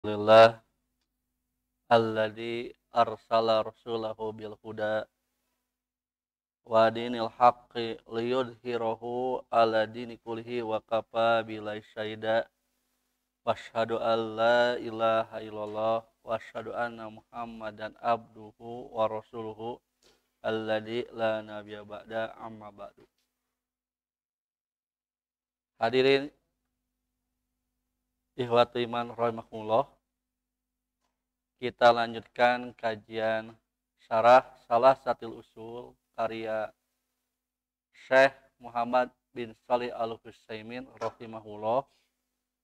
Alhamdulillah alladzi arsala rasulahu bil huda wa dinil haqqi liyudhhirahu ala dini kullihi wa kafa billahi syahida wasyhadu an la ilaha illallah wa asyhadu anna muhammadan abduhu wa rasuluhu alladzi la nabiyya ba'da amma ba'du. Hadirin ikhwati iman rahimakumullah, kita lanjutkan kajian syarah salah satu usul karya Syekh Muhammad bin Shalih Al-Utsaimin rahimahullah,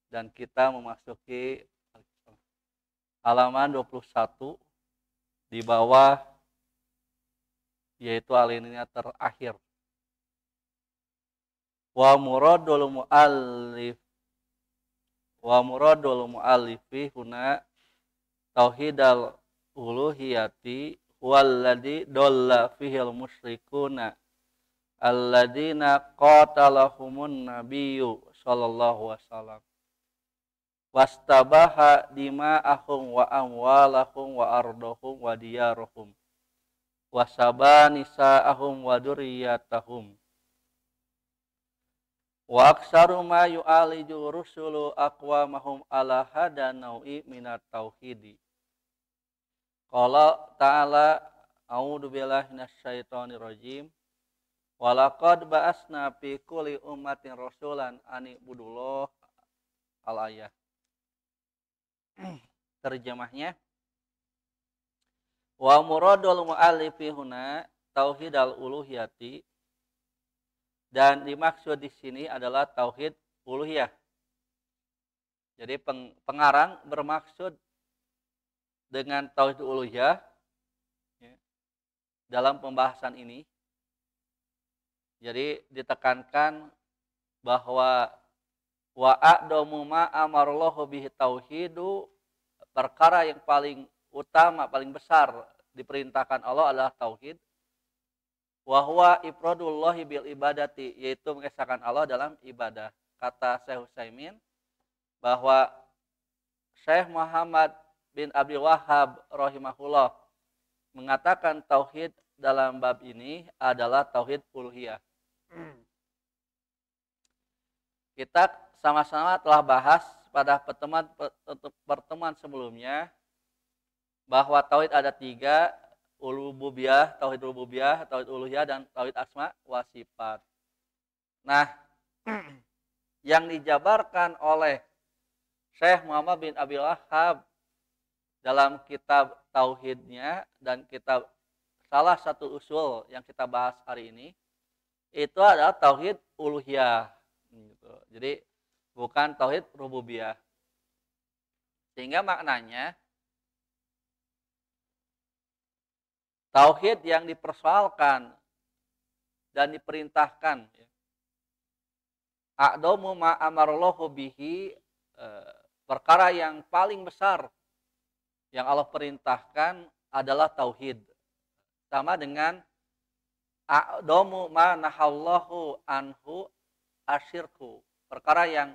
dan kita memasuki halaman 21 di bawah, yaitu alinea terakhir. Wa muradul muallifi huna tauhidal uluhiyati walladzi dolla fihil musyrikuna alladzina qatalahumun nabiyyu sallallahu wasallam wastabaha dima'ahum wa amwalahum wa ardahum wa diyarahum wasaba nisa'ahum wa durriyatahum wa aksaru ma yu'aliju rusulu aqwamahum ala hada nau'i minat tauhidi. Qala ta'ala a'udzu billahi minasyaitonir rajim wa laqad ba'asna fi kulli ummatin rasulan an ibudullah al-ayah. Terjemahnya, wa muradul muallifi huna tauhidal uluhiyati, dan dimaksud di sini adalah tauhid uluhiyah. Jadi pengarang bermaksud dengan tauhid uluhiyah ya, dalam pembahasan ini. Jadi ditekankan bahwa wa a'damu ma amarallahu bihi tauhidu, perkara yang paling utama, paling besar diperintahkan Allah adalah tauhid. Wa huwa ifradullahi bil ibadati, yaitu mengesahkan Allah dalam ibadah. Kata Syekh Utsaimin bahwa Syekh Muhammad bin Abdul Wahhab rahimahullah mengatakan tauhid dalam bab ini adalah tauhid uluhiyah. Kita sama-sama telah bahas pada pertemuan sebelumnya bahwa tauhid ada 3, ulububiyyah, tauhid rububiyah, tauhid uluhiyah, dan tauhid asma wa sifat. Nah, yang dijabarkan oleh Syekh Muhammad bin Abdul Wahhab dalam kitab tauhidnya dan kitab salah satu usul yang kita bahas hari ini itu adalah tauhid uluhiyah gitu. Jadi bukan tauhid rububiyah. Sehingga maknanya tauhid yang dipersoalkan dan diperintahkan, a'damu ma amarallahu bihi, perkara yang paling besar yang Allah perintahkan adalah tauhid. Sama dengan a'damu ma nahallahu anhu asyirku, perkara yang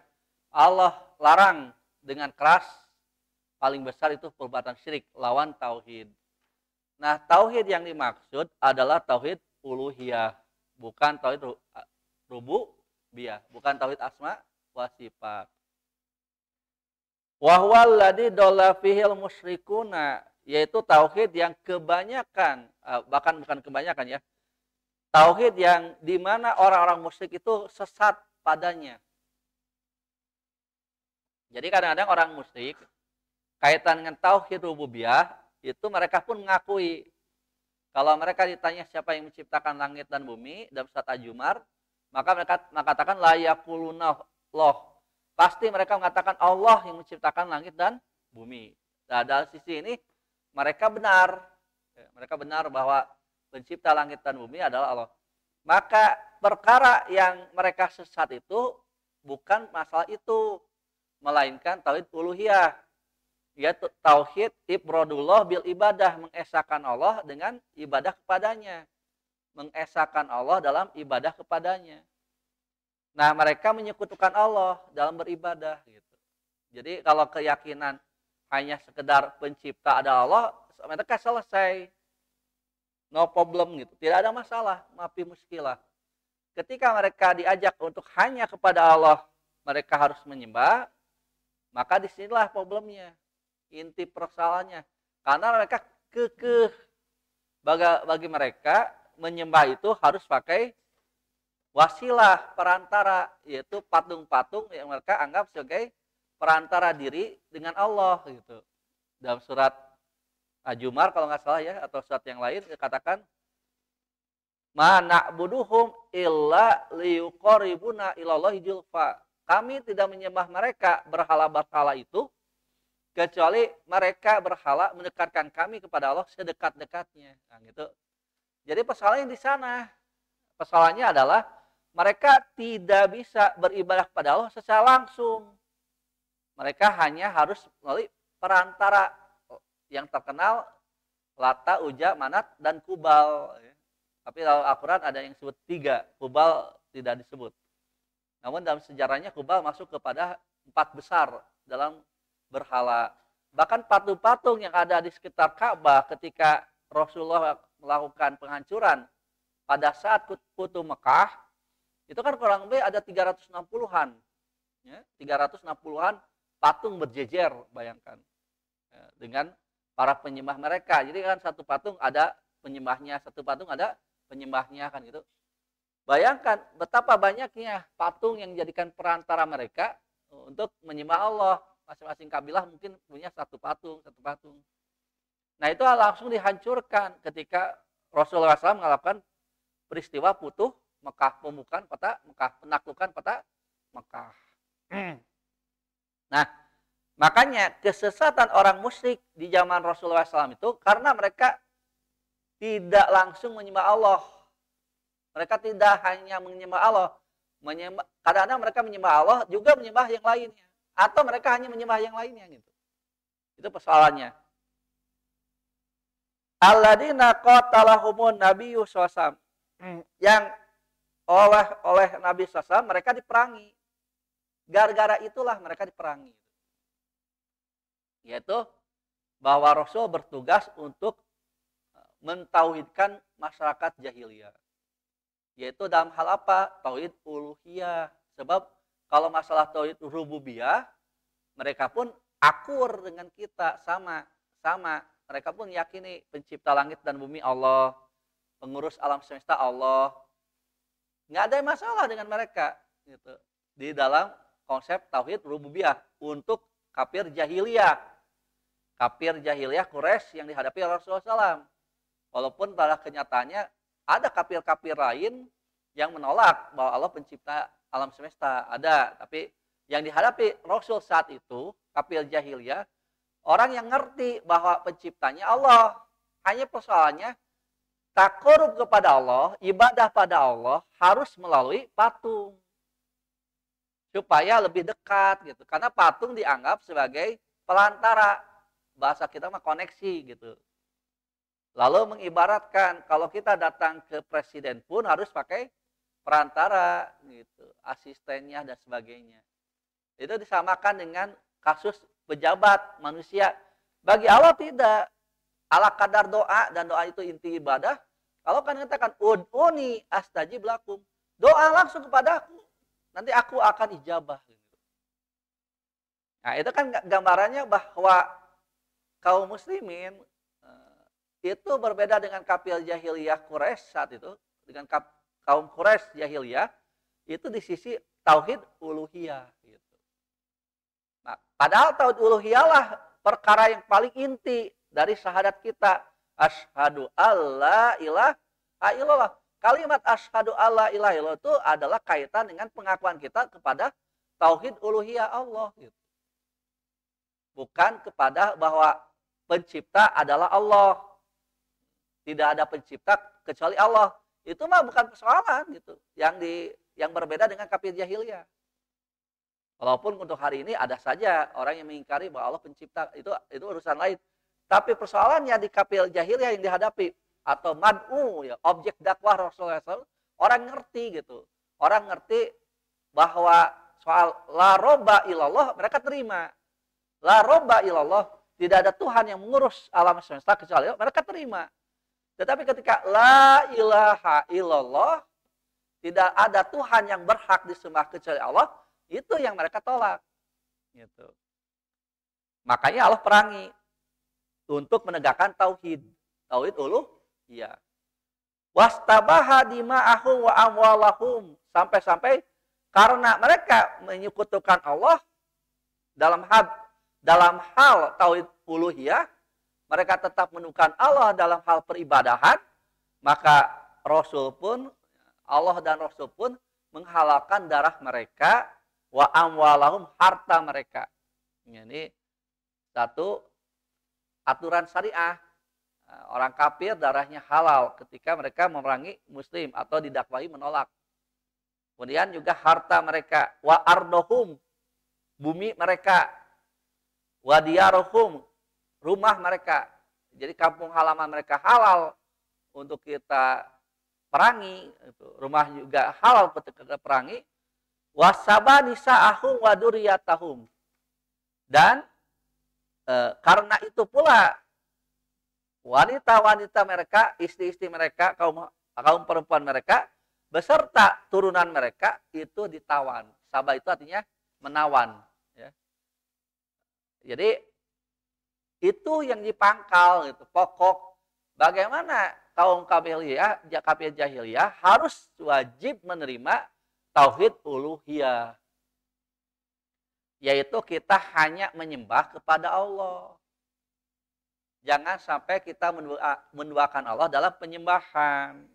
Allah larang dengan keras, paling besar itu perbuatan syirik, lawan tauhid. Nah, tauhid yang dimaksud adalah tauhid uluhiyah, bukan tauhid rububiyah, bukan tauhid asma wa sifat. Wa huwal ladzi dalla fihil musyrikuna, yaitu tauhid yang kebanyakan, bahkan bukan kebanyakan ya, tauhid yang di mana orang-orang musyrik itu sesat padanya. Jadi kadang-kadang orang musyrik kaitan dengan tauhid rububiyah itu mereka pun mengakui. Kalau mereka ditanya siapa yang menciptakan langit dan bumi dalam surat Az-Zumar, maka mereka mengatakan la yaquluna Allah. Pasti mereka mengatakan Allah yang menciptakan langit dan bumi. Nah, dari sisi ini mereka benar. Mereka benar bahwa pencipta langit dan bumi adalah Allah. Maka perkara yang mereka sesat itu bukan masalah itu, melainkan tauhid uluhiyah, yaitu tauhid ifradullah bil ibadah, mengesahkan Allah dengan ibadah kepadanya, mengesahkan Allah dalam ibadah kepadanya. Nah, mereka menyekutukan Allah dalam beribadah gitu. Jadi kalau keyakinan hanya sekedar pencipta ada Allah, mereka selesai. No problem gitu. Tidak ada masalah, mafi muskilah. Ketika mereka diajak untuk hanya kepada Allah, mereka harus menyembah, maka disinilah problemnya. Inti persoalannya. Karena mereka kekeh. Bagi mereka, menyembah itu harus pakai wasilah, perantara, yaitu patung-patung yang mereka anggap sebagai perantara diri dengan Allah gitu. Dalam surat Az-Zumar kalau nggak salah ya, atau surat yang lain dikatakan ma na'buduhum illa liyuqarribuna ilallahi zulfa. Kami tidak menyembah mereka berhala-berhala itu kecuali mereka berhala mendekatkan kami kepada Allah sedekat-dekatnya. Nah, gitu. Jadi persoalannya di sana. Persoalannya adalah mereka tidak bisa beribadah kepada Allah secara langsung. Mereka hanya harus melalui perantara yang terkenal Lata, Uja, Manat, dan Kubal. Tapi dalam Al-Quran ada yang disebut 3, Kubal tidak disebut. Namun dalam sejarahnya Kubal masuk kepada 4 besar dalam berhala. Bahkan patung-patung yang ada di sekitar Ka'bah ketika Rasulullah melakukan penghancuran pada saat Futuh Mekah, itu kan kurang lebih ada 360-an. Ya, 360-an patung berjejer, bayangkan. Ya, dengan para penyembah mereka. Jadi kan satu patung ada penyembahnya, satu patung ada penyembahnya kan gitu. Bayangkan betapa banyaknya patung yang dijadikan perantara mereka untuk menyembah Allah. Masing-masing kabilah mungkin punya satu patung. Nah itu langsung dihancurkan ketika Rasulullah SAW mengalahkan peristiwa Futuh Mekah, pembukaan kota Mekah, penaklukan kota Mekah. Nah, makanya kesesatan orang musyrik di zaman Rasulullah SAW itu karena mereka tidak langsung menyembah Allah. Mereka tidak hanya menyembah Allah, kadang-kadang mereka menyembah Allah juga menyembah yang lainnya. Atau mereka hanya menyembah yang lainnya gitu. Itu persoalannya. Alladzina qatalahumun nabiyyu sallallahu yang oleh Nabi SAW mereka diperangi. Gara-gara itulah mereka diperangi. Yaitu bahwa Rasul bertugas untuk mentauhidkan masyarakat jahiliyah. Yaitu dalam hal apa? Tauhid uluhiyah. Sebab kalau masalah tauhid rububiyah, mereka pun akur dengan kita, sama. Mereka pun yakini pencipta langit dan bumi Allah, pengurus alam semesta Allah. Nggak ada masalah dengan mereka gitu. Di dalam konsep tauhid rububiyah untuk kafir jahiliyah. Kafir jahiliyah Quraisy yang dihadapi Rasulullah SAW. Walaupun pada kenyataannya ada kafir-kafir lain yang menolak bahwa Allah pencipta alam semesta, ada. Tapi yang dihadapi Rasul saat itu, kafir jahiliyah, orang yang ngerti bahwa penciptanya Allah. Hanya persoalannya, takarub kepada Allah, ibadah pada Allah, harus melalui patung. Supaya lebih dekat gitu. Karena patung dianggap sebagai pelantara. Bahasa kita mah koneksi gitu. Lalu mengibaratkan, kalau kita datang ke presiden pun harus pakai perantara gitu, asistennya dan sebagainya. Itu disamakan dengan kasus pejabat manusia. Bagi Allah tidak. Ala kadar doa, dan doa itu inti ibadah. Kalau kan katakan ud'uni astajib lakum. Doa langsung kepada aku. Nanti aku akan ijabah. Nah, itu kan gambarannya bahwa kaum muslimin itu berbeda dengan kafir jahiliyah Quraisy saat itu, dengan kaum Quraisy jahiliyah itu di sisi tauhid uluhiyah gitu. Nah, padahal tauhid uluhiyah lah perkara yang paling inti dari syahadat kita. Asyhadu alla ilaha illallah. Kalimat asyhadu alla ilaha illallah itu adalah kaitan dengan pengakuan kita kepada tauhid uluhiyah Allah gitu. Bukan kepada bahwa pencipta adalah Allah. Tidak ada pencipta kecuali Allah. Itu mah bukan persoalan gitu. Yang berbeda dengan kafir jahiliyah. Walaupun untuk hari ini ada saja orang yang mengingkari bahwa Allah pencipta, itu urusan lain. Tapi persoalannya di kafir jahiliyah yang dihadapi atau mad'u ya, objek dakwah Rasulullah SAW, orang ngerti gitu. Orang ngerti bahwa soal la robba ilallah mereka terima. La robba ilallah, tidak ada Tuhan yang mengurus alam semesta kecuali Allah, mereka terima. Tetapi ketika la ilaha illallah, tidak ada Tuhan yang berhak disembah kecuali Allah, itu yang mereka tolak. Gitu. Makanya Allah perangi untuk menegakkan tauhid. Tauhid uluhiyah. Wastabaha dima'ahum wa amwalahum. Sampai-sampai karena mereka menyekutukan Allah dalam hal tauhid uluhiyah, mereka tetap menukan Allah dalam hal peribadahan, maka Allah dan Rasul pun menghalalkan darah mereka, wa amwalahum, harta mereka. Ini satu aturan syariah. Orang kafir darahnya halal ketika mereka memerangi muslim atau didakwahi menolak. Kemudian juga harta mereka, wa ardohum, bumi mereka, wa diyarohum, rumah mereka. Jadi kampung halaman mereka halal untuk kita perangi, rumah juga halal untuk kita perangi. Wasaba nisa'ahum wa duriyatahum. Dan karena itu pula wanita-wanita mereka, istri-istri mereka, kaum perempuan mereka, beserta turunan mereka itu ditawan. Sabah itu artinya menawan. Ya. Jadi itu yang dipangkal, gitu. Pokok bagaimana kaum kafir jahiliyah harus wajib menerima tauhid uluhiyah. Yaitu kita hanya menyembah kepada Allah. Jangan sampai kita menduakan Allah dalam penyembahan.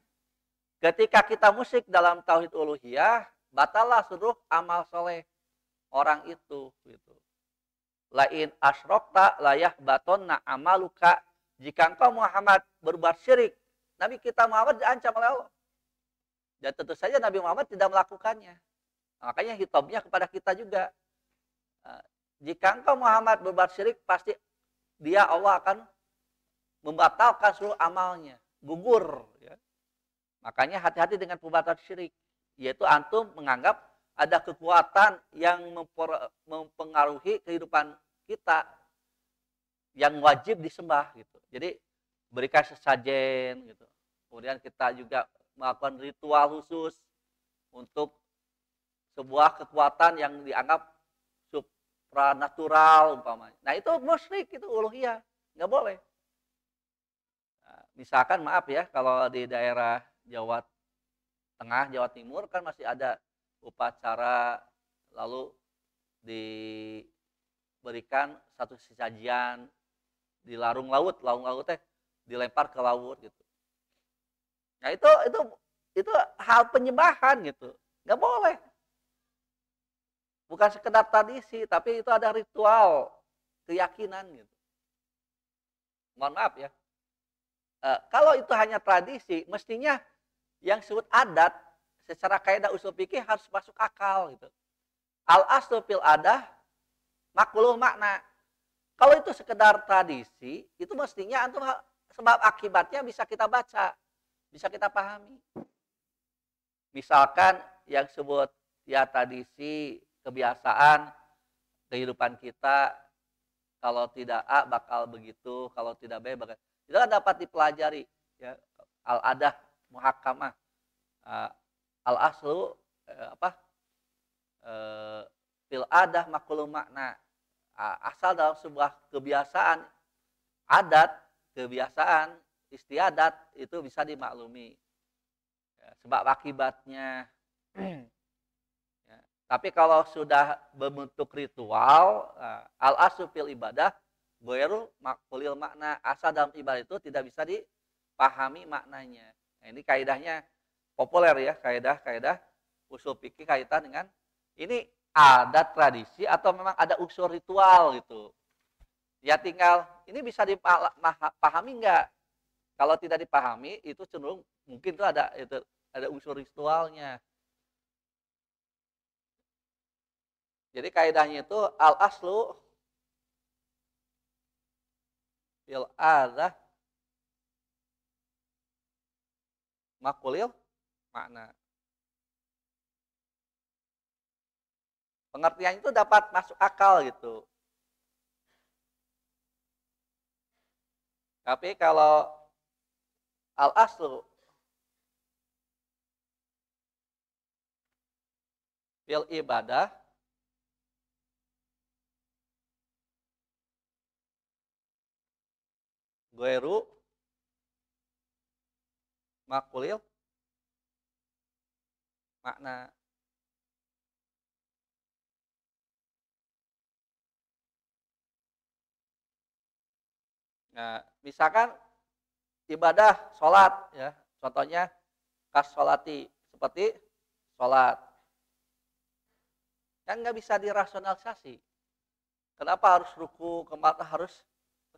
Ketika kita musyrik dalam tauhid uluhiyah, batalah seluruh amal soleh orang itu. Gitu. Lain asyrokta layah batonna amaluka. Jika engkau Muhammad berbuat syirik, Nabi kita Muhammad diancam oleh Allah. Dan tentu saja Nabi Muhammad tidak melakukannya. Makanya hitobnya kepada kita juga. Jika engkau Muhammad berbuat syirik, pasti dia Allah akan membatalkan seluruh amalnya, gugur. Ya. Makanya hati-hati dengan perbuatan syirik, yaitu antum menganggap ada kekuatan yang mempengaruhi kehidupan kita yang wajib disembah. Gitu. Jadi berikan sesajen, gitu. Kemudian kita juga melakukan ritual khusus untuk sebuah kekuatan yang dianggap supranatural umpamanya. Nah itu musyrik, itu uluhiyah, nggak boleh. Misalkan maaf ya, kalau di daerah Jawa Tengah, Jawa Timur kan masih ada upacara, lalu diberikan satu sesajian di larung lautnya dilempar ke laut gitu. Nah itu hal penyembahan gitu, nggak boleh. Bukan sekedar tradisi, tapi itu ada ritual, keyakinan gitu. Mohon maaf ya. Kalau itu hanya tradisi, mestinya yang disebut adat secara kaidah usul fikih harus masuk akal gitu. Al aslu fil adah makulul makna. Kalau itu sekedar tradisi, itu mestinya antum sebab akibatnya bisa kita baca, bisa kita pahami. Misalkan yang disebut ya tradisi, kebiasaan, kehidupan kita, kalau tidak A bakal begitu, kalau tidak B bakal. Itu kan dapat dipelajari, ya. Al-adah muhakkamah, al-aslu fil adah makulul makna. Asal dalam sebuah kebiasaan, adat, kebiasaan, istiadat itu bisa dimaklumi. Ya, sebab akibatnya. Ya. Tapi kalau sudah berbentuk ritual, al-aslu fil ibadah, goyru makulil makna, asal dalam ibadah itu tidak bisa dipahami maknanya. Nah, ini kaidahnya populer ya, kaidah usul fikih kaitan dengan ini adat tradisi atau memang ada unsur ritual gitu. Ya tinggal ini bisa dipahami enggak? Kalau tidak dipahami itu cenderung mungkin itu ada unsur ritualnya. Jadi kaidahnya itu al aslu fil adah makulil makna. Pengertian itu dapat masuk akal gitu. Tapi kalau al-aslu fil ibadah ghairu makulil makna. Nah, misalkan ibadah sholat ya, contohnya kas sholati seperti sholat, kan nggak bisa dirasionalisasi. Kenapa harus ruku, kenapa harus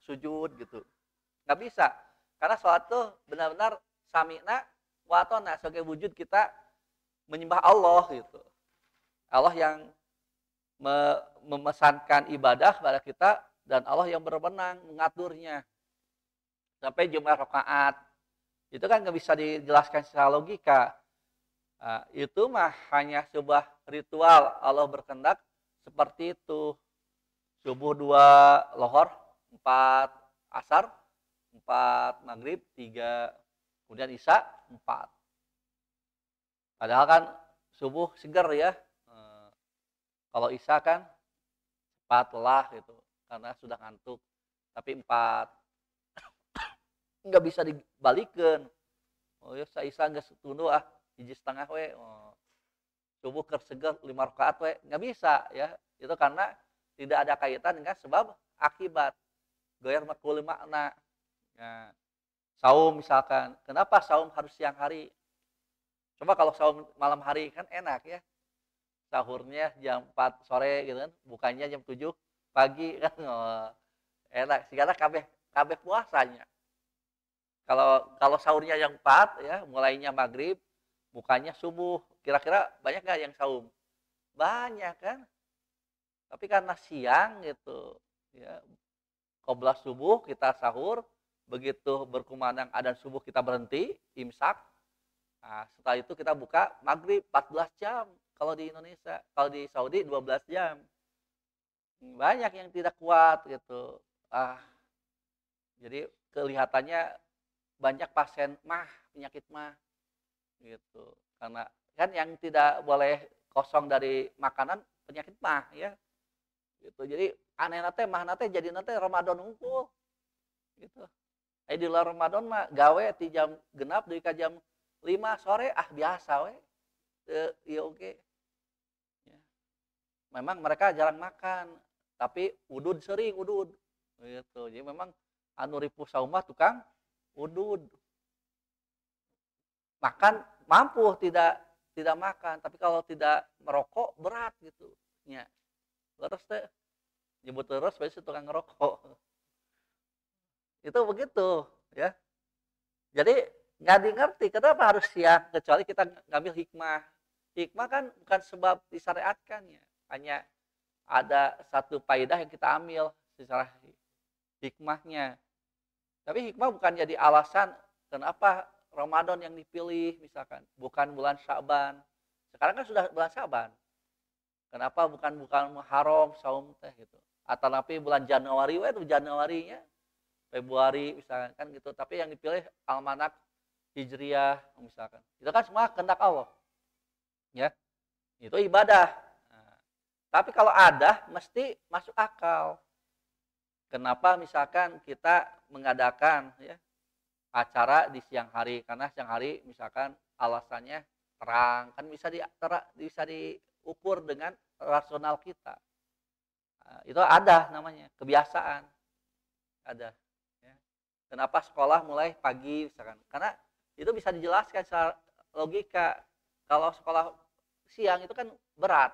sujud gitu? Nggak bisa, karena sholat tuh benar-benar sami'na wa atona sebagai wujud kita menyembah Allah gitu. Allah yang memesankan ibadah pada kita dan Allah yang berwenang mengaturnya sampai jumlah rakaat. Itu kan nggak bisa dijelaskan secara logika. Nah, itu mah hanya sebuah ritual Allah berkehendak seperti itu. Subuh 2, lohor 4, asar 4, maghrib 3, kemudian isya 4. Padahal kan subuh seger ya. Kalau isya kan 4 lelah gitu karena sudah ngantuk. Tapi 4 nggak bisa dibalikan. Oh ya saya isya nggak setundu hiji setengah we. Oh, subuh keur seger 5 rakaat we, nggak bisa ya. Itu karena tidak ada kaitan dengan sebab akibat. Goyar makul makna. Nah, saum misalkan, kenapa saum harus siang hari? Coba kalau saum malam hari kan enak ya. Sahurnya jam 4 sore gitu kan, bukannya jam 7 pagi kan. Oh, enak, segala kabeh kabeh puasanya. Kalau kalau sahurnya yang 4 ya, mulainya maghrib, bukannya subuh. Kira-kira banyak nggak yang saum? Banyak kan? Tapi karena siang gitu, ya, qobla subuh kita sahur, begitu berkumandang adzan subuh kita berhenti, imsak. Nah, setelah itu kita buka maghrib 14 jam kalau di Indonesia, kalau di Saudi 12 jam. Banyak yang tidak kuat gitu. Jadi kelihatannya banyak pasien penyakit gitu. Karena kan yang tidak boleh kosong dari makanan penyakit ya. Gitu. Jadi aneh nate jadi nate Ramadan unggul. Gitu. Di luar Ramadan mah gawe ti jam genap dari ka jam 5 sore biasa we. Iya oke. Ya. Memang mereka jarang makan, tapi udud sering udud. Gitu. Jadi memang anu ripuh saumah tukang udud. Makan mampu tidak makan, tapi kalau tidak merokok berat gitu. Ya. Terus teh nyebut terus biasanya tukang ngerokok. Itu begitu ya. Jadi nggak ngerti kenapa harus siang kecuali kita ngambil hikmah. Hikmah kan bukan sebab disyariatkannya, hanya ada satu faedah yang kita ambil secara hikmahnya. Tapi hikmah bukan jadi alasan kenapa Ramadan yang dipilih misalkan, bukan bulan Syaban. Sekarang kan sudah bulan Syaban. Kenapa bukan Muharram, saum teh gitu. Atau tapi bulan Januari itu Januarinya Februari misalkan kan gitu. Tapi yang dipilih almanak Hijriah misalkan. Itu kan semua kehendak Allah. Ya. Itu ibadah. Nah, tapi kalau ada mesti masuk akal. Kenapa misalkan kita mengadakan ya acara di siang hari, karena siang hari misalkan alasannya terang, kan bisa diukur dengan rasional kita. Nah, itu ada namanya kebiasaan. Ada. Ya. Kenapa sekolah mulai pagi misalkan? Karena itu bisa dijelaskan secara logika. Kalau sekolah siang itu kan berat,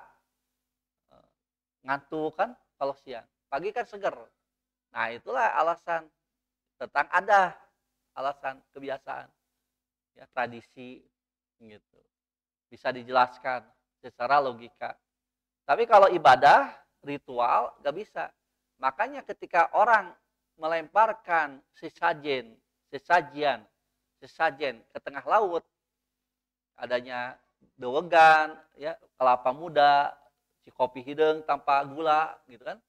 ngantuk kan kalau siang. Pagi kan seger. Nah itulah alasan tentang ada alasan kebiasaan, ya tradisi gitu. Bisa dijelaskan secara logika. Tapi kalau ibadah ritual gak bisa. Makanya ketika orang melemparkan sesajen ke tengah laut, adanya dewegan, ya kelapa muda, si kopi hidung tanpa gula, gitu kan.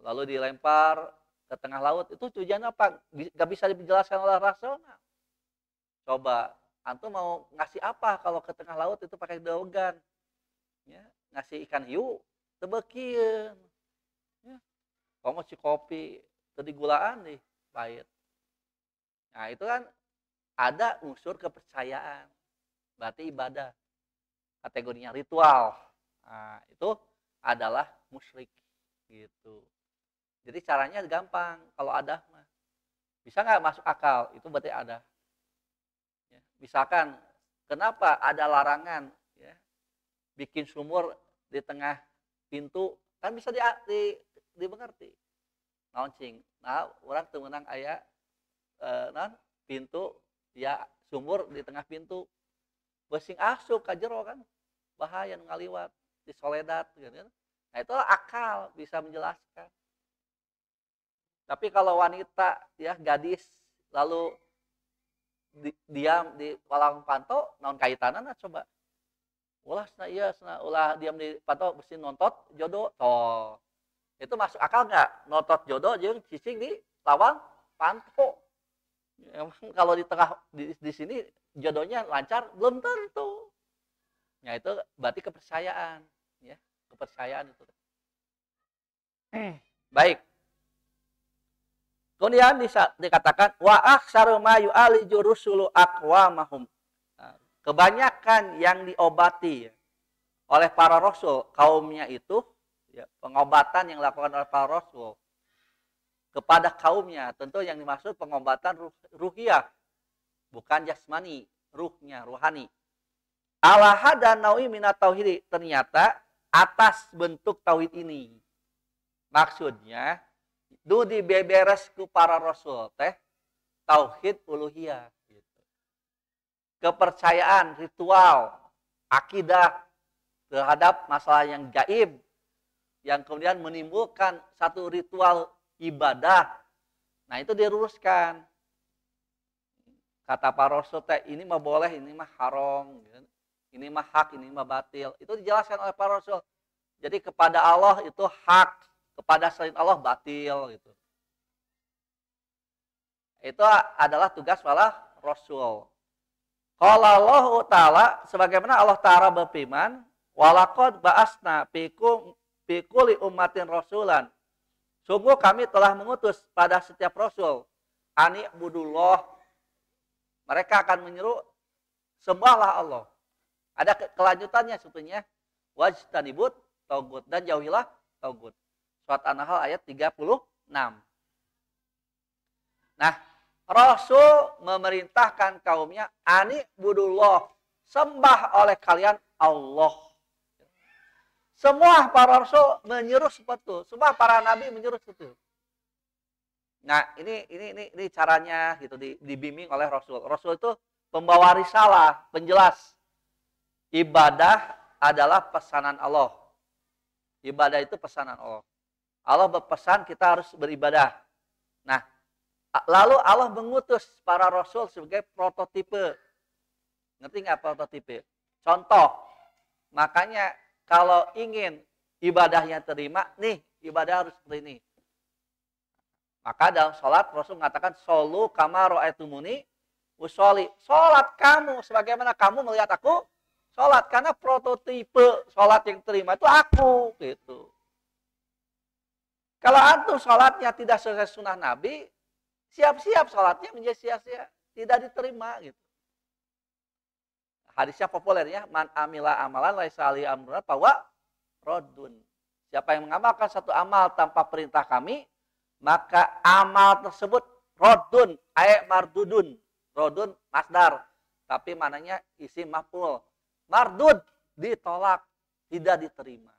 Lalu dilempar ke tengah laut. Itu tujuannya apa? Gak bisa dijelaskan oleh rasional. Coba, antum mau ngasih apa kalau ke tengah laut itu pakai dogan? Ya, ngasih ikan hiu, tebekieun. Ya, kamu si kopi, tadi gulaan nih, pahit. Nah itu kan ada unsur kepercayaan, berarti ibadah. Kategorinya ritual. Nah, itu adalah musyrik gitu. Jadi caranya gampang kalau ada mah. Bisa nggak masuk akal? Itu berarti ada. Ya, misalkan kenapa ada larangan ya, bikin sumur di tengah pintu kan bisa dimengerti. Naon cing. Nah, orang teu meunang aya pintu ya sumur di tengah pintu. Besing asup ka jero kan. Bahaya ngaliwat di soledad gitu kan. Nah, itu akal bisa menjelaskan. Tapi kalau wanita ya gadis lalu diam di kolam panto naon kaitanana coba. Ulah ulah diam di panto mesti nontot jodoh toh. Itu masuk akal nggak? Nontot jodoh jeung cicing di lawang panto. Emang kalau di tengah di sini jodohnya lancar belum tentu. Ya itu berarti kepercayaan, ya kepercayaan itu. Baik. Kemudian dikatakan wa aktsaru ma yu'aliju rusulu aqwamahum. Kebanyakan yang diobati oleh para rasul kaumnya itu ya, pengobatan yang dilakukan oleh para rasul kepada kaumnya, tentu yang dimaksud pengobatan ruhiyah, bukan jasmani, ruhnya, ruhani. Ala hada naui minat tauhid, ternyata atas bentuk tauhid ini. Maksudnya du dibeberes ku para rasul teh tauhid uluhiyah gitu. Kepercayaan, ritual, akidah terhadap masalah yang gaib yang kemudian menimbulkan satu ritual ibadah. Nah, itu diluruskan. Kata para rasul teh ini mah boleh, ini mah haram gitu. Ini mah hak, ini mah batil. Itu dijelaskan oleh para rasul. Jadi kepada Allah itu hak, kepada selain Allah batil gitu. Itu adalah tugas para rasul. Qala Allah Ta'ala, sebagaimana Allah Ta'ala berfirman, walaqad ba'asna fi kulli ummatin rasulan. Sungguh kami telah mengutus pada setiap rasul ani budullah. Mereka akan menyeru sembahlah Allah. Ada kelanjutannya sebetulnya wajtanibut taugut dan jauhilah taugut. Surat An-Nahl ayat 36. Nah, Rasul memerintahkan kaumnya ani budullah, sembah oleh kalian Allah. Semua para rasul menyeru seperti itu, semua para nabi menyeru seperti itu. Nah, ini caranya gitu dibimbing oleh Rasul. Rasul itu pembawa risalah, penjelas. Ibadah adalah pesanan Allah. Ibadah itu pesanan Allah. Allah berpesan kita harus beribadah. Nah, lalu Allah mengutus para rasul sebagai prototipe. Ngerti nggak prototipe? Contoh. Makanya kalau ingin ibadahnya terima, nih ibadah harus seperti ini. Maka dalam sholat Rasul mengatakan solu kama ra'aitumuni usolli. Sholat kamu sebagaimana kamu melihat aku sholat, karena prototipe sholat yang terima itu aku gitu. Kalau antum sholatnya tidak sesuai sunnah Nabi, siap-siap sholatnya menjadi sia-sia, tidak diterima gitu. Hadisnya populer ya, man amila amalan laisa alaihi amruna fahuwa raddun. Siapa yang mengamalkan satu amal tanpa perintah kami, maka amal tersebut raddun, mardudun. Raddun masdar, tapi mananya isim maf'ul. Mardud, ditolak, tidak diterima.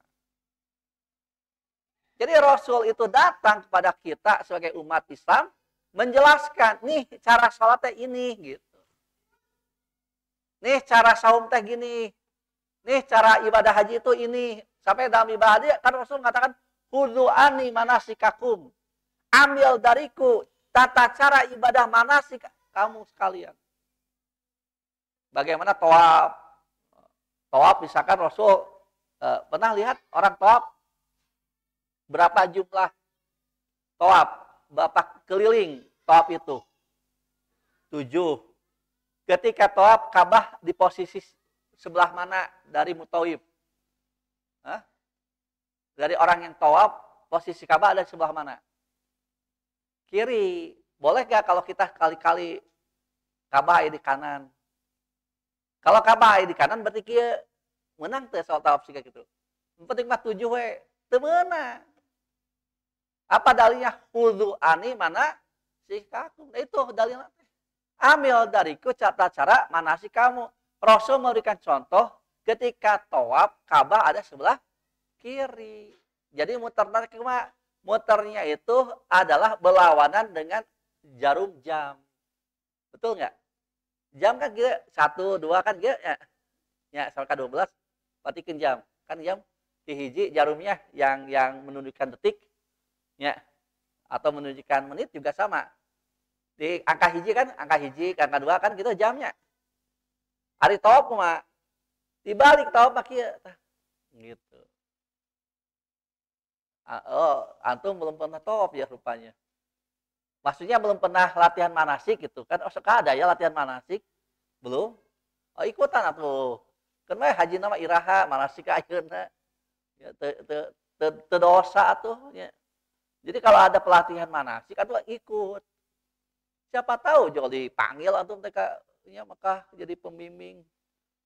Jadi Rasul itu datang kepada kita sebagai umat Islam, menjelaskan, nih cara sholatnya ini, gitu. Nih cara saum teh gini, nih cara ibadah haji itu ini. Sampai dalam ibadah haji, kan Rasul mengatakan, khudhu anni manasikakum. Ambil dariku tata cara ibadah manasik kamu sekalian. Bagaimana tawaf? Tawaf misalkan Rasul pernah lihat orang tawaf berapa jumlah tawaf? Bapak keliling tawaf itu? 7. Ketika tawaf Ka'bah di posisi sebelah mana dari mutawif? Hah? Dari orang yang tawaf, posisi Ka'bah ada di sebelah mana? Kiri. Boleh gak kalau kita kali-kali Ka'bah di kanan? Kalau Ka'bah di kanan berarti kia menang teh soal tawaf sih gitu. Penting mah 7 we, teu meunang. Apa dalilnya? Hudu ani mana sih kaku. Nah, itu dalilnya. Ambil dariku cara manasik kamu. Rasul memberikan contoh ketika tawaf Ka'bah ada sebelah kiri. Jadi muternya itu adalah berlawanan dengan jarum jam. Betul nggak? Jam kan gitu 1, 2 kan gitu ya. Ya, sampai 12 berarti kan jam. Kan jam di hiji jarumnya yang menunjukkan detik ya atau menunjukkan menit juga sama. Di angka hiji, angka 2 kan gitu jamnya. Hari tawaf mah dibalik tawaf mah kieu gitu. Oh, antum belum pernah tawaf ya rupanya. Maksudnya belum pernah latihan manasik gitu kan. Oh, sekarang ada ya latihan manasik? Belum? Oh, ikutan atuh. Kan mah haji nama iraha, manasik ayeuna. Ya teu dosa atuh ya. Jadi kalau ada pelatihan manasik atuh ikut. Siapa tahu juga dipanggil antum teh ka nya Mekah jadi pembimbing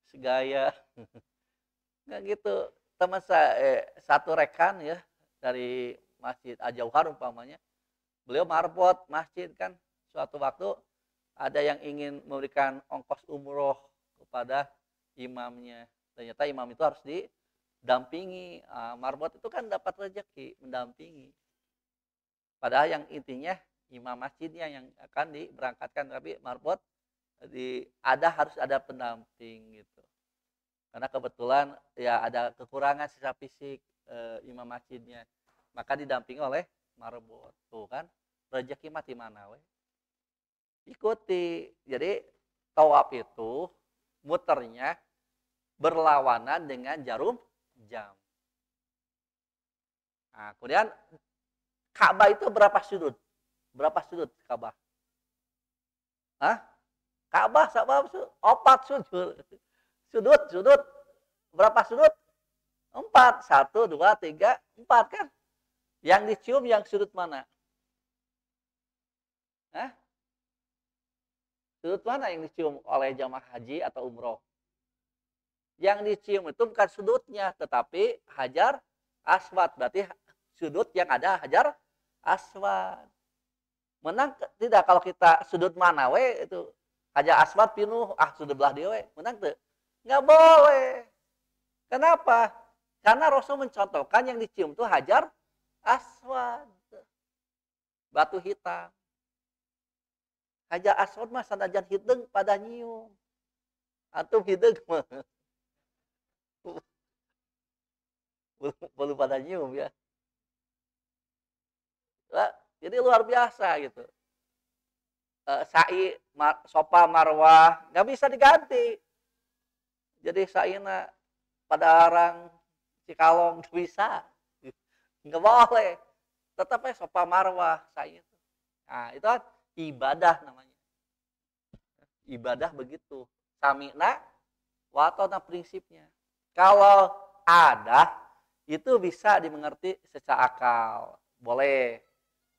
segaya. Enggak gitu. Teman saya satu rekan ya dari Masjid Al-Jauhar umpamanya. Beliau marbot masjid kan suatu waktu ada yang ingin memberikan ongkos umroh kepada imamnya. Ternyata imam itu harus didampingi. Marbot itu kan dapat rezeki mendampingi. Padahal yang intinya imam masjidnya yang akan diberangkatkan, tapi marbot harus ada pendamping gitu. Karena kebetulan ya ada kekurangan secara fisik imam masjidnya, maka didampingi oleh marbot. Tuh kan rezeki mati mana we? Ikuti. Jadi tawaf itu muternya berlawanan dengan jarum jam. Nah, kemudian Ka'bah itu berapa sudut? Berapa sudut Ka'bah? Hah? Ka'bah sabab 4 sudut. Sudut. Berapa sudut? 4. 1, 2, 3, 4 kan? Yang dicium yang sudut mana? Hah? Sudut mana yang dicium oleh jamaah haji atau umroh? Yang dicium itu bukan sudutnya, tetapi hajar aswad. Berarti sudut yang ada hajar aswad. Menang tidak kalau kita sudut mana we itu hajar aswad pinuh, sudut belah dia we. Menang tuh? Nggak boleh. Kenapa? Karena Rasul mencontohkan yang dicium itu hajar aswad. Batu hitam. Hajar aswad mah sanajan hideung pada nyium. Antum hideung mah. Belum pada nyium ya. Jadi luar biasa gitu. Sa'i, sofa, marwah, nggak bisa diganti. Jadi saina pada orang Cikalong nggak bisa. Nggak boleh. Tetapnya sofa, marwah, sa'i itu. Nah, itu kan ibadah namanya. Ibadah begitu. Sami'na wa ata'na prinsipnya. Kalau ada, itu bisa dimengerti secara akal. Boleh.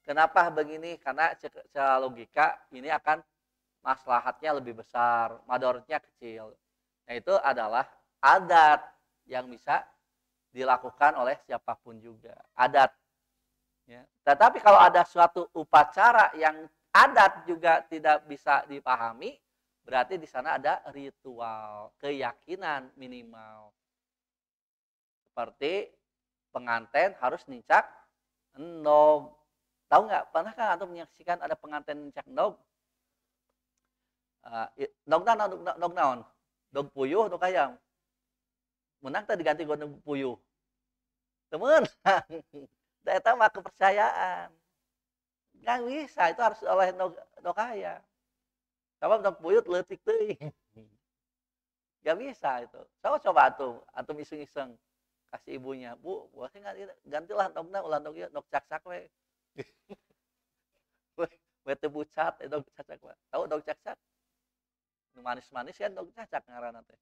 Kenapa begini? Karena secara logika ini akan maslahatnya lebih besar, madorotnya kecil. Nah itu adalah adat yang bisa dilakukan oleh siapapun juga. Adat. Ya. Tetapi kalau ada suatu upacara yang adat juga tidak bisa dipahami, berarti di sana ada ritual, keyakinan minimal. Seperti pengantin harus nincak endog. Tahu nggak? Pernah kan atau menyaksikan ada pengantin nincak endog? Dog naon? Dog puyuh, dog ayam. Menang tadi diganti dog puyuh. Temen, itu mah kepercayaan. Nggak bisa, itu harus oleh dog ayam. Coba dog puyuh leutik teuing. Nggak bisa itu. Coba antum iseng-iseng kasih ibunya, Bu, boleh nggak gantilah dogna ulah dog cak-cak we. we teu bucat dog cacak mah. Tahu dog cacak? Nu manis-manis kan dog cacak ngaranna teh.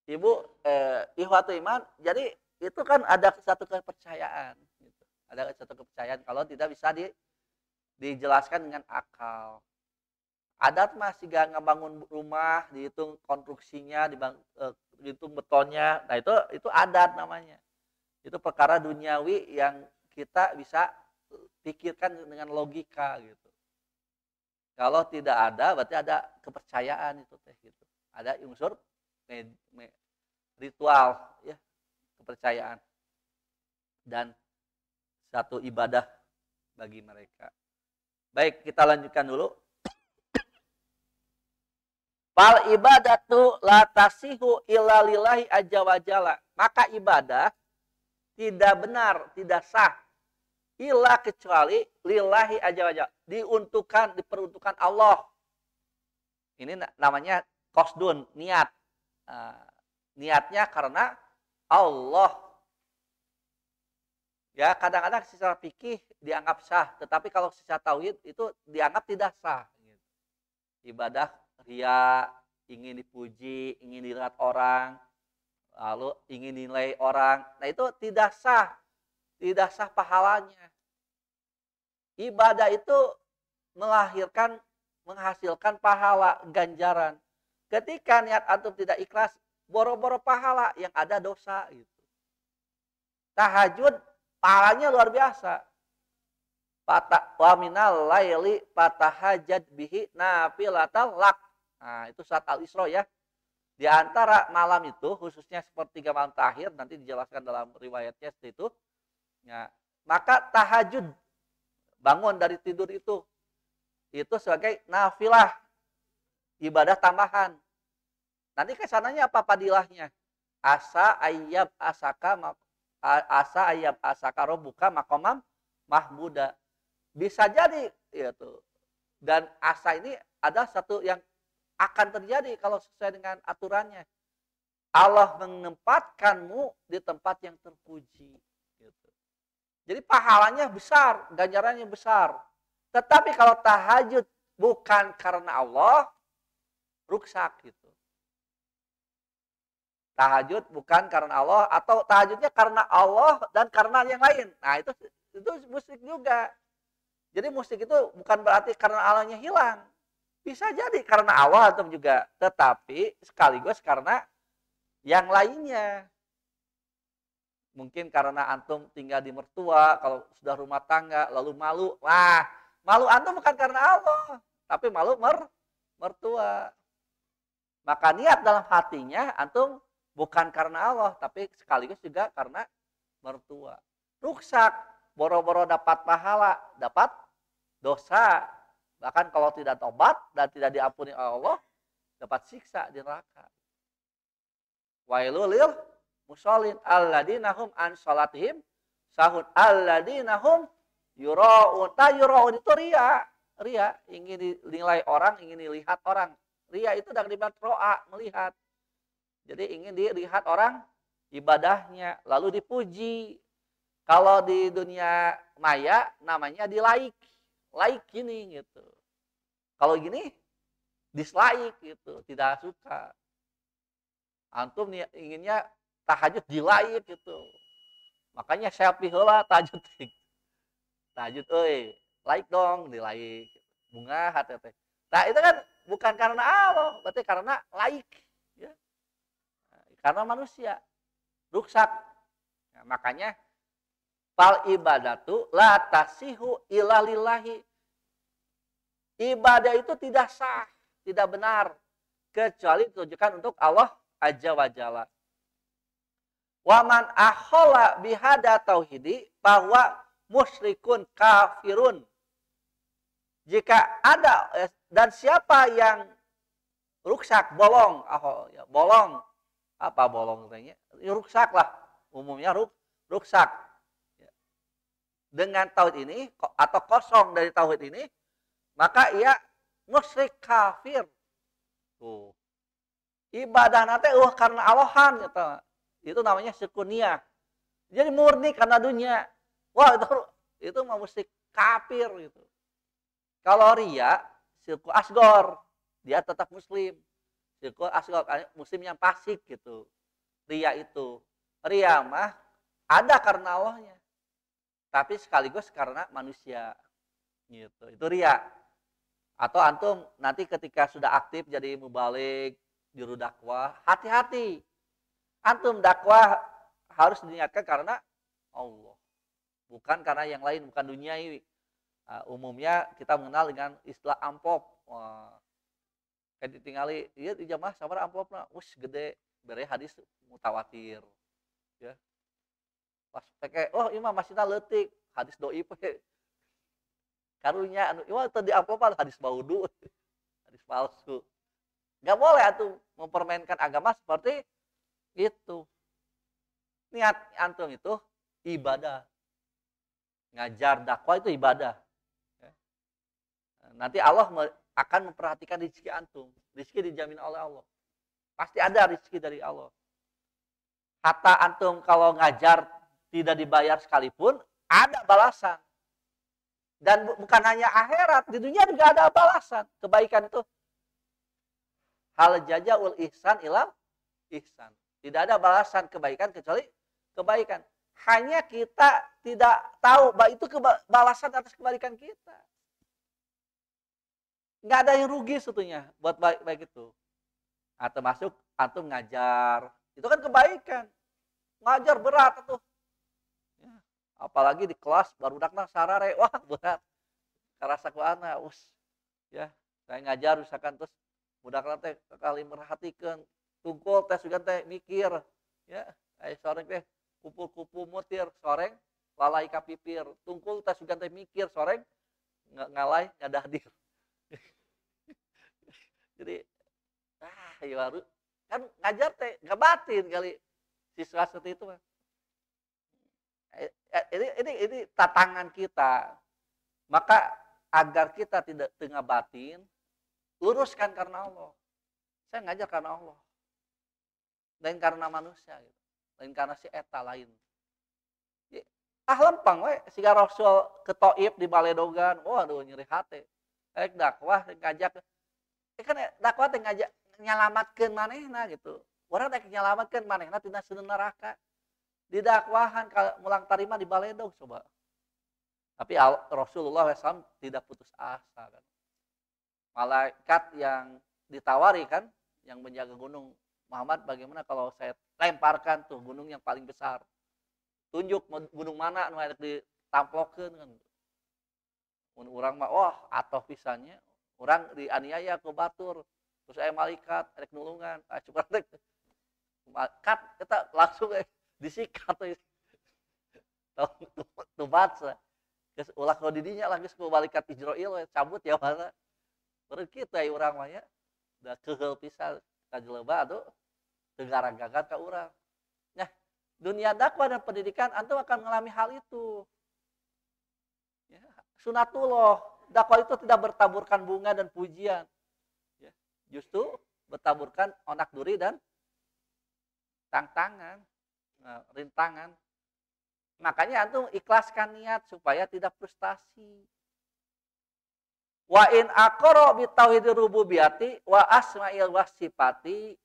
Ibu ikhwatul iman, jadi itu kan ada satu kepercayaan gitu. Ada satu kepercayaan kalau tidak bisa dijelaskan dengan akal. Adat masih gak ngebangun rumah, dihitung konstruksinya, dihitung betonnya. Nah, itu adat namanya. Itu perkara duniawi yang kita bisa pikirkan dengan logika gitu. Kalau tidak ada, berarti ada kepercayaan itu teh gitu. Ada unsur ritual ya, kepercayaan dan satu ibadah bagi mereka. Baik, kita lanjutkan dulu. Fal ibadatu la tasihu illa lillahi azza wa jalla. Maka ibadah tidak benar, tidak sah illa kecuali lillahi azza wa jalla. Diperuntukkan Allah. Ini namanya qasdun, niat. Niatnya karena Allah. Ya, kadang-kadang secara fikih dianggap sah, tetapi kalau secara tauhid itu dianggap tidak sah. Ibadah ria, ingin dipuji, ingin dilihat orang, lalu ingin dinilai orang. Nah, itu tidak sah pahalanya. Ibadah itu menghasilkan pahala, ganjaran. Ketika niat antum tidak ikhlas, boro-boro pahala, yang ada dosa gitu. Tahajud pahalanya luar biasa. Wa minal laili fatahajjad bihi nafilatal lak. Nah, itu surat Al-Isra ya. Di antara malam itu, khususnya sepertiga malam terakhir, nanti dijelaskan dalam riwayatnya seperti itu. Ya, maka tahajud, bangun dari tidur itu sebagai nafilah, ibadah tambahan. Nanti kesananya apa padilahnya? Asa ayyab asaka robuka makomam mahmuda. Bisa jadi, yaitu. Dan asa ini ada satu yang akan terjadi kalau sesuai dengan aturannya. Allah menempatkanmu di tempat yang terpuji. Gitu. Jadi pahalanya besar, ganjarannya besar. Tetapi kalau tahajud bukan karena Allah, ruksak gitu. Tahajud bukan karena Allah, atau tahajudnya karena Allah dan karena yang lain. Nah, itu musyrik juga. Jadi musyrik itu bukan berarti karena Allahnya hilang. Bisa jadi karena Allah atau juga, tetapi sekaligus karena yang lainnya. Mungkin karena antum tinggal di mertua, kalau sudah rumah tangga lalu malu. Wah, malu antum bukan karena Allah, tapi malu mertua. Maka niat dalam hatinya antum bukan karena Allah, tapi sekaligus juga karena mertua. Ruksak, boro-boro dapat pahala, dapat dosa. Bahkan kalau tidak tobat dan tidak diampuni Allah, dapat siksa di neraka. Wailul lil musallin alladzina hum an salatihim sahun alladzina hum yura'un. Yura'un itu ria. Ria, ingin dinilai orang, ingin dilihat orang. Ria itu dari kalimat ro'a, melihat. Jadi ingin dilihat orang ibadahnya, lalu dipuji. Kalau di dunia maya namanya di-like. Like gini gitu. Kalau gini dislike gitu, tidak suka. Antum inginnya tahajud di-like gitu. Makanya selfie heula tahajud. Tahajud like dong, di-like. Bunga HTT. Nah, itu kan bukan karena Allah, berarti karena like ya. Karena manusia. Ruksak. Nah, makanya fal ibadatu la tasihu illa lillahi. Ibadah itu tidak sah, tidak benar kecuali ditujukan untuk Allah azza wa jalla. Wa man akhala bihada tauhidi bahwa musyrikun kafirun. Jika ada dan siapa yang ruksak, bolong, bolong. Apa bolong katanya? Ruksak lah, umumnya ruksak. Dengan tauhid ini atau kosong dari tauhid ini, maka ia musyrik kafir. Tuh. Ibadah nanti karena Allahan gitu. Itu namanya syirkuniyah. Jadi murni karena dunia. Wah, itu mau musyrik kafir gitu. Kalau ria, syirku asgor, dia tetap muslim. Syirku asgor, muslim yang fasik gitu. Ria itu. Ria mah ada karena Allahnya. Tapi sekaligus karena manusia. Gitu. Itu ria. Atau antum nanti ketika sudah aktif jadi mubalik, juru dakwah, hati-hati. Antum dakwah harus diniatkan karena Allah. Bukan karena yang lain, bukan duniawi. Umumnya kita mengenal dengan istilah amplop. Kayak ditinggali, iya di jamaah sabar amplopna, gede, bere hadis mutawatir. Ya. Pas pakai, oh imam masihna leutik, hadis doi karunya anu ieu teu di amplopan hadis baudu, hadis palsu. Enggak boleh atuh mempermainkan agama seperti itu. Niat antum itu ibadah. Ngajar dakwah itu ibadah. Nanti Allah akan memperhatikan rezeki antum. Rezeki dijamin oleh Allah. Pasti ada rezeki dari Allah. Hatta antum kalau ngajar tidak dibayar sekalipun, ada balasan. Dan bukan hanya akhirat, di dunia juga ada balasan. Kebaikan itu hal jazaul ihsan ilal ihsan. Tidak ada balasan kebaikan kecuali kebaikan. Hanya kita tidak tahu bahwa itu balasan atas kebaikan kita. Nggak ada yang rugi sebetulnya buat baik itu. Nah, termasuk antum ngajar. Itu kan kebaikan. Ngajar berat tuh. Ya. Apalagi di kelas baru dakna sarare, wah berat. Karasa ku ana ya. Saya ngajar misalkan terus budakna teh kali merhatikan tungkul teh sugan teh mikir ya. Ai soreng teh kupu-kupu mutir soreng lalai ka pipir. Tungkul teh sugan teh mikir soreng ngalai ngadahdir. Jadi ya baru kan ngajar teh enggak batin kali siswa seperti itu mah. Ini tatangan kita. Maka agar kita tidak tengah batin, luruskan karena Allah. Saya ngajar karena Allah. Lain karena manusia gitu. Lain karena si eta lain. Lempang we siga Rasul ke Thaif di Baledogan, waduh nyeri hati. Dakwah ngajak kan dakwah teh ngajak nyalamatkeun manehna gitu. Urang teh nyalamatkeun manehna tina seueur neraka. Di dakwahan mulang tarima di Baledog coba. Tapi Rasulullah SAW tidak putus asa kan. Malaikat yang ditawari kan, yang menjaga gunung, Muhammad bagaimana kalau saya lemparkan tuh gunung yang paling besar. Tunjuk gunung mana anu hayang ditamplokeun kan. Mun urang mah wah atoh pisannya, urang dianiaya ku batur. Terus aya malaikat rek nulungan, cukup rek. Kat kita langsung disikat tuh baca. Geus ulah kalau didinya lah geus ku malaikat Israil cabut ya mana. Beureun kitu aya urang mah nya. Da keheul pisan ka jelema atuh teu garagagan ka urang. Nah, dunia dakwah dan pendidikan antum akan mengalami hal itu. Ya, sunatullah, dakwah itu tidak bertaburkan bunga dan pujian. Ya, justru bertaburkan onak duri dan tantangan. Nah, rintangan. Makanya antum ikhlaskan niat supaya tidak frustasi. Wa in aqara bi tauhidir rububiyati wa asma'il wasifati,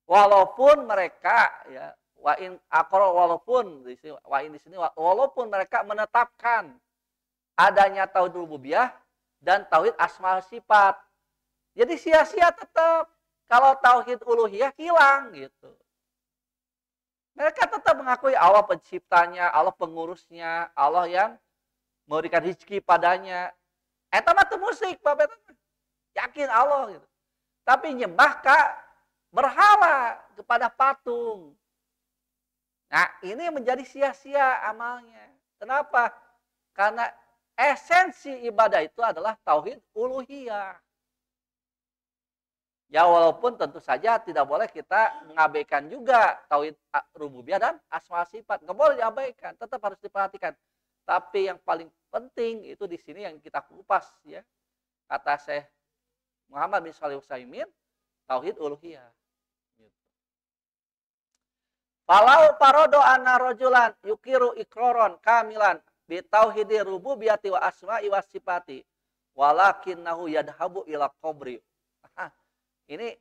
walaupun mereka ya wa in aqara walaupun di sini walaupun mereka menetapkan adanya tauhid rububiyah dan tauhid asma sifat. Jadi sia-sia tetap kalau tauhid uluhiyah hilang gitu. Mereka tetap mengakui Allah penciptanya, Allah pengurusnya, Allah yang memberikan rezeki padanya. Eta mah teu musyrik, Bapak. Yakin Allah gitu. Tapi nyembah ka berhala kepada patung. Nah, ini menjadi sia-sia amalnya. Kenapa? Karena esensi ibadah itu adalah tauhid uluhiyah. Ya walaupun tentu saja tidak boleh kita mengabaikan juga tauhid rububiyah dan asma sifat. Nggak boleh diabaikan, tetap harus diperhatikan. Tapi yang paling penting itu di sini yang kita kupas ya. Kata Syekh Muhammad bin Shalih Utsaimin, tauhid uluhiyah. Falau parodo anna rajulan yukiru ikroron kamilan bi tauhidi rububiyati wa asma'i wa sifati walakinnahu yadhabu ila qabri. Ini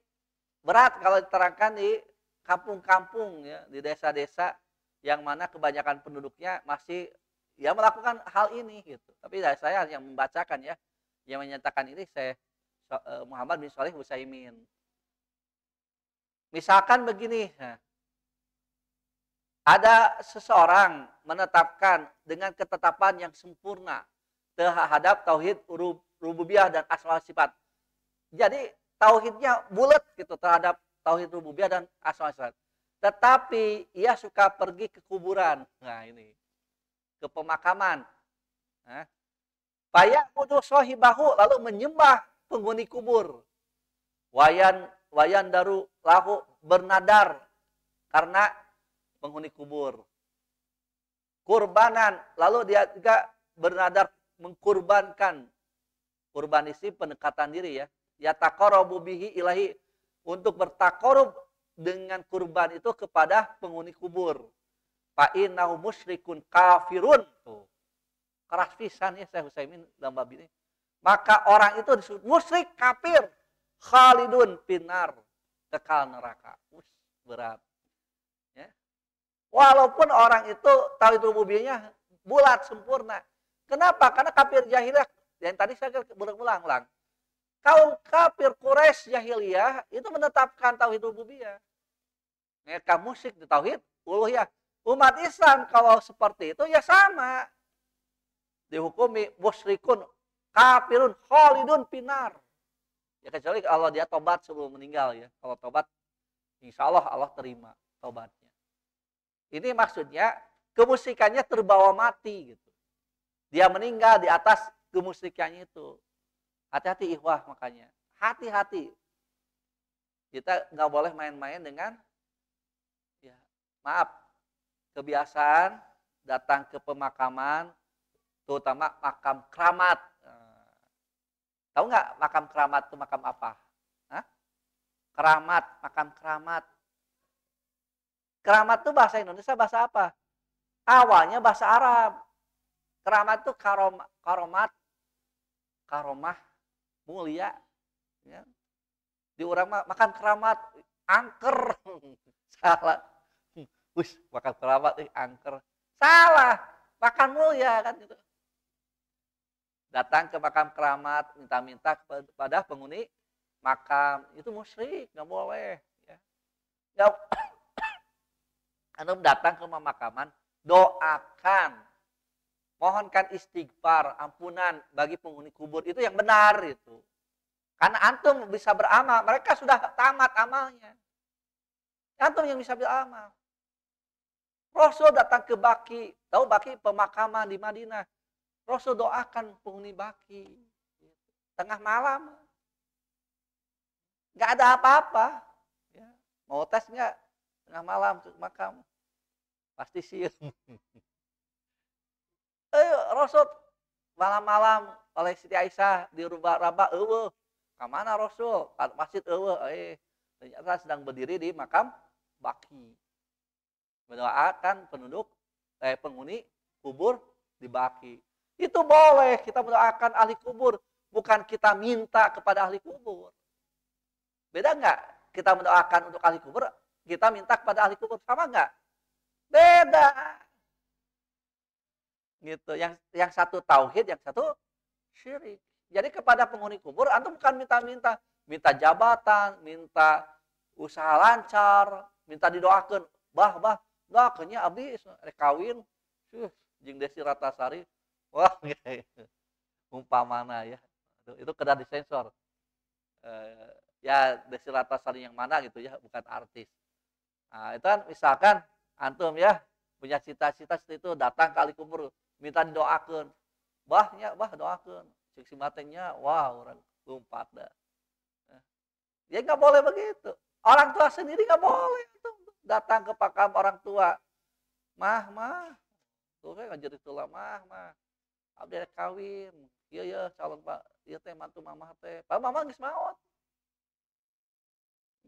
berat kalau diterangkan di kampung-kampung ya, di desa-desa yang mana kebanyakan penduduknya masih ya melakukan hal ini gitu. Tapi saya yang membacakan ya, yang menyatakan ini saya Muhammad bin Shalih Utsaimin. Misalkan begini, ada seseorang menetapkan dengan ketetapan yang sempurna terhadap tauhid rububiyah dan asma sifat. Jadi tauhidnya bulat gitu terhadap tauhid rububiyah dan asma sifat. Tetapi ia suka pergi ke kuburan. Nah ini, ke pemakaman. Faya'budu sahibahu, lalu menyembah penghuni kubur. Wayan daru lahu, bernadar karena penghuni kubur. Kurbanan, lalu dia juga bernadar mengkurbankan. Kurban isi pendekatan diri ya. Ya taqarrabu bihi ilahi, untuk bertakarub dengan kurban itu kepada penghuni kubur. Fa innahu musyrikun kafirun. Tuh. Keras pisan ya Syekh Utsaimin dalam bab ini. Maka orang itu disebut musyrik kafir, khalidun finnar, kekal neraka. Berat. Ya. Walaupun orang itu tauhid rububiyahnya bulat sempurna. Kenapa? Karena kafir jahiliyah yang tadi saya berulang-ulang. Kaum kafir Quraisy jahiliyah itu menetapkan tauhid rububiyah. Mereka musyrik di tauhid uluhiyah. Umat Islam kalau seperti itu ya sama. Dihukumi musyrikun kafirun khalidun finar. Ya kecuali kalau dia tobat sebelum meninggal ya. Kalau tobat insya Allah terima tobatnya. Ini maksudnya kemusyrikannya terbawa mati gitu. Dia meninggal di atas kemusyrikannya itu. Hati-hati ikhwah makanya. Hati-hati. Kita nggak boleh main-main dengan ya, maaf, kebiasaan datang ke pemakaman, terutama makam keramat. Tahu nggak makam keramat itu makam apa? Hah? Keramat, makam keramat. Keramat itu bahasa Indonesia bahasa apa? Awalnya bahasa Arab. Keramat itu karomah, mulia. Ya. Di orang makan keramat, angker. Salah. Makan keramat, angker. Salah. Makan mulia kan itu. Datang ke makam keramat, minta-minta kepada penghuni makam. Itu musyrik, nggak boleh. Ya. Nggak. Anda datang ke pemakaman, doakan, mohonkan istighfar, ampunan bagi penghuni kubur, itu yang benar itu. Karena antum bisa beramal, mereka sudah tamat amalnya. Antum yang bisa beramal. Rasul datang ke Baki, tahu Baki pemakaman di Madinah. Rasul doakan penghuni Baki, tengah malam, nggak ada apa-apa. Ya. Mau tes nggak? Tengah malam ke makam, pasti siap. Rasul malam-malam oleh Siti Aisyah di Raba, kemana Rasul? Masjid ternyata sedang berdiri di makam Baki. Mendoakan penghuni kubur di Baki. Itu boleh kita mendoakan ahli kubur, bukan kita minta kepada ahli kubur. Beda nggak? Kita mendoakan untuk ahli kubur, kita minta kepada ahli kubur, sama nggak? Beda. Gitu. Yang satu tauhid, yang satu syirik. Jadi kepada penghuni kubur, antum bukan minta jabatan, minta usaha lancar, minta didoakan. Doakannya abdi kawin, jeung Desi Ratasari. Wah, umpamana ya. Itu kena disensor. Ya Desi Ratasari yang mana gitu ya, bukan artis. Nah, itu kan misalkan antum ya punya cita-cita seperti itu, datang ke ahli kubur, minta didoakan. Doakan. Siksi matengnya, wah orang lompat dah. Ya nggak boleh begitu. Orang tua sendiri nggak boleh tuh datang ke makam orang tua. Mah. Tuh saya ngajar itulah mah. Abdi kawin. Iya calon Pak. Iya teh mantu mamah teh. Pak mamah geus maot.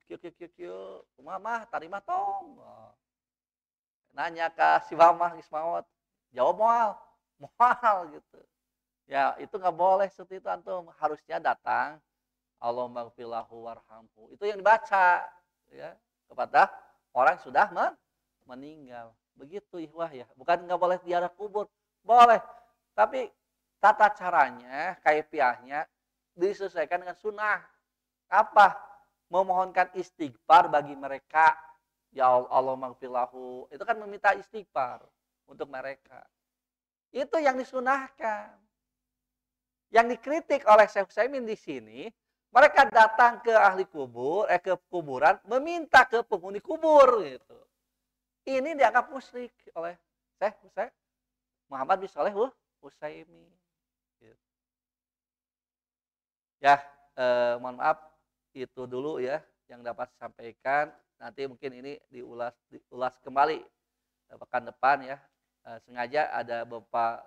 Kieu. Mamah tarima tong. Nanya ke si mamah geus maot. Jawab moal gitu. Ya, itu nggak boleh seperti itu antum. Harusnya datang, Allahumma ighfir lahu warhamhu. Itu yang dibaca ya kepada orang sudah meninggal. Begitu ihwah ya. Bukan nggak boleh ziarah kubur. Boleh. Tapi tata caranya, kaifiahnya disesuaikan dengan sunnah. Apa? Memohonkan istighfar bagi mereka. Ya Allah maghfirlahu. Itu kan meminta istighfar untuk mereka. Itu yang disunahkan. Yang dikritik oleh Syekh Utsaimin di sini, mereka datang ke ahli kubur, ke kuburan, meminta ke penghuni kubur gitu. Ini dianggap musyrik oleh Syekh Muhammad bin Shalih Utsaimin. Gitu. Ya, mohon maaf itu dulu ya yang dapat sampaikan. Nanti mungkin ini diulas kembali pekan depan ya. Sengaja ada beberapa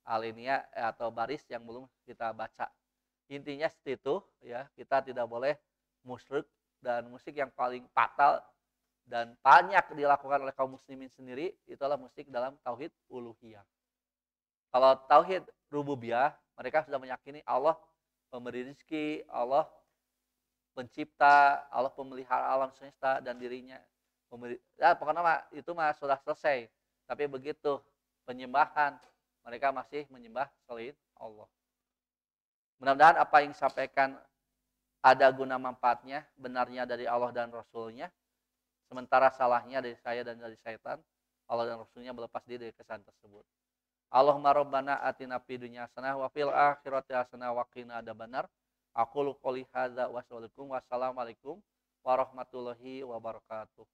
alinea atau baris yang belum kita baca. Intinya seperti itu ya, kita tidak boleh musyrik, dan musik yang paling fatal dan banyak dilakukan oleh kaum muslimin sendiri itulah musik dalam tauhid uluhiyah. Kalau tauhid rububiyah, mereka sudah meyakini Allah pemberi rezeki, Allah pencipta, Allah pemelihara alam semesta dan dirinya. Ya, pokoknya itu sudah selesai. Tapi begitu penyembahan, mereka masih menyembah selain Allah. Mudah-mudahan apa yang disampaikan ada guna manfaatnya, benarnya dari Allah dan Rasulnya. Sementara salahnya dari saya dan dari syaitan, Allah dan Rasulnya melepas diri dari kesalahan tersebut. Allahumma rabbana atina fid dunya hasanah wa fil akhirati hasanah wa qina adzabannar. Aqulu qouli hadza wa assalamualaikum warahmatullahi wabarakatuh.